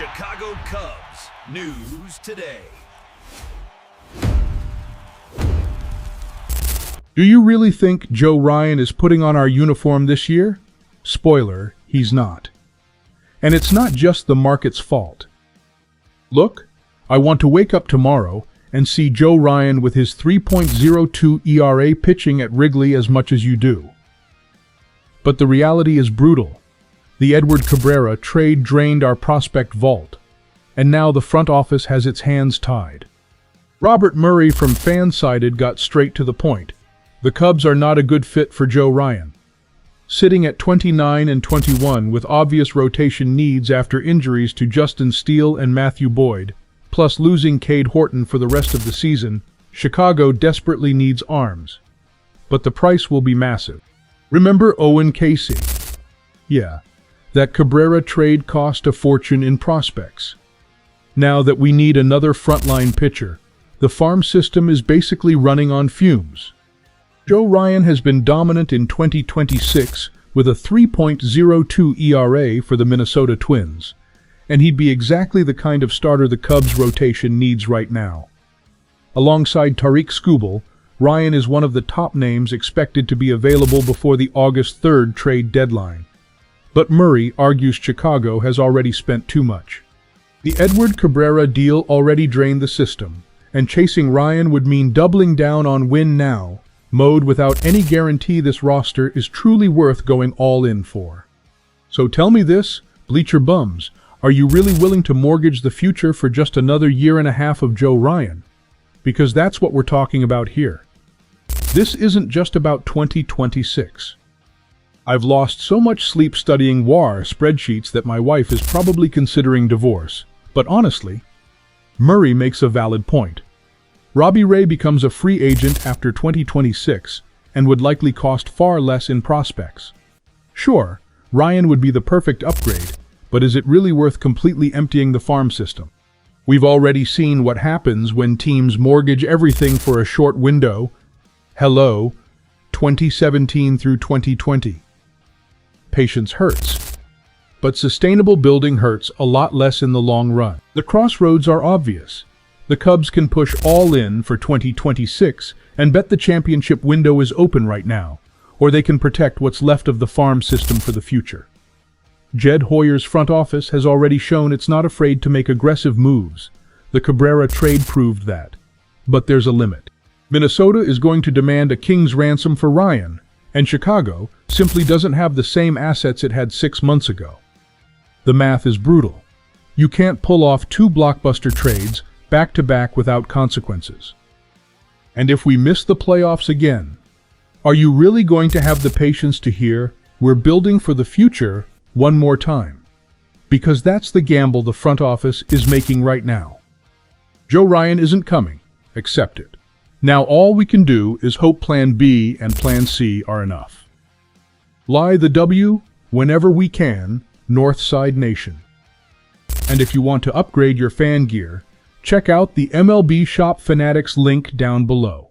Chicago Cubs News Today. Do you really think Joe Ryan is putting on our uniform this year? Spoiler, he's not. And it's not just the market's fault. Look, I want to wake up tomorrow and see Joe Ryan with his 3.02 ERA pitching at Wrigley as much as you do. But the reality is brutal. The Edward Cabrera trade drained our prospect vault, and now the front office has its hands tied. Robert Murray from Fansided got straight to the point. The Cubs are not a good fit for Joe Ryan. Sitting at 29 and 21 with obvious rotation needs after injuries to Justin Steele and Matthew Boyd, plus losing Cade Horton for the rest of the season, Chicago desperately needs arms. But the price will be massive. Remember Owen Casey? Yeah, that Cabrera trade cost a fortune in prospects. Now that we need another frontline pitcher, the farm system is basically running on fumes. Joe Ryan has been dominant in 2026 with a 3.02 ERA for the Minnesota Twins, and he'd be exactly the kind of starter the Cubs rotation needs right now. Alongside Tariq Skubal, Ryan is one of the top names expected to be available before the August 3rd trade deadline. But Murray argues Chicago has already spent too much. The Edward Cabrera deal already drained the system, and chasing Ryan would mean doubling down on win now mode without any guarantee this roster is truly worth going all in for. So tell me this, Bleacher Bums, are you really willing to mortgage the future for just another year and a half of Joe Ryan? Because that's what we're talking about here. This isn't just about 2026. I've lost so much sleep studying WAR spreadsheets that my wife is probably considering divorce. But honestly, Murray makes a valid point. Robbie Ray becomes a free agent after 2026 and would likely cost far less in prospects. Sure, Ryan would be the perfect upgrade, but is it really worth completely emptying the farm system? We've already seen what happens when teams mortgage everything for a short window. Hello, 2017 through 2020. Patience hurts. But sustainable building hurts a lot less in the long run. The crossroads are obvious. The Cubs can push all in for 2026 and bet the championship window is open right now, or they can protect what's left of the farm system for the future. Jed Hoyer's front office has already shown it's not afraid to make aggressive moves. The Cabrera trade proved that. But there's a limit. Minnesota is going to demand a king's ransom for Ryan, and Chicago simply doesn't have the same assets it had 6 months ago. The math is brutal. You can't pull off 2 blockbuster trades back-to-back without consequences. And if we miss the playoffs again, are you really going to have the patience to hear, "We're building for the future," one more time? Because that's the gamble the front office is making right now. Joe Ryan isn't coming. Accept it. Now all we can do is hope Plan B and Plan C are enough. Lie the W whenever we can, Northside Nation. And if you want to upgrade your fan gear, check out the MLB Shop Fanatics link down below.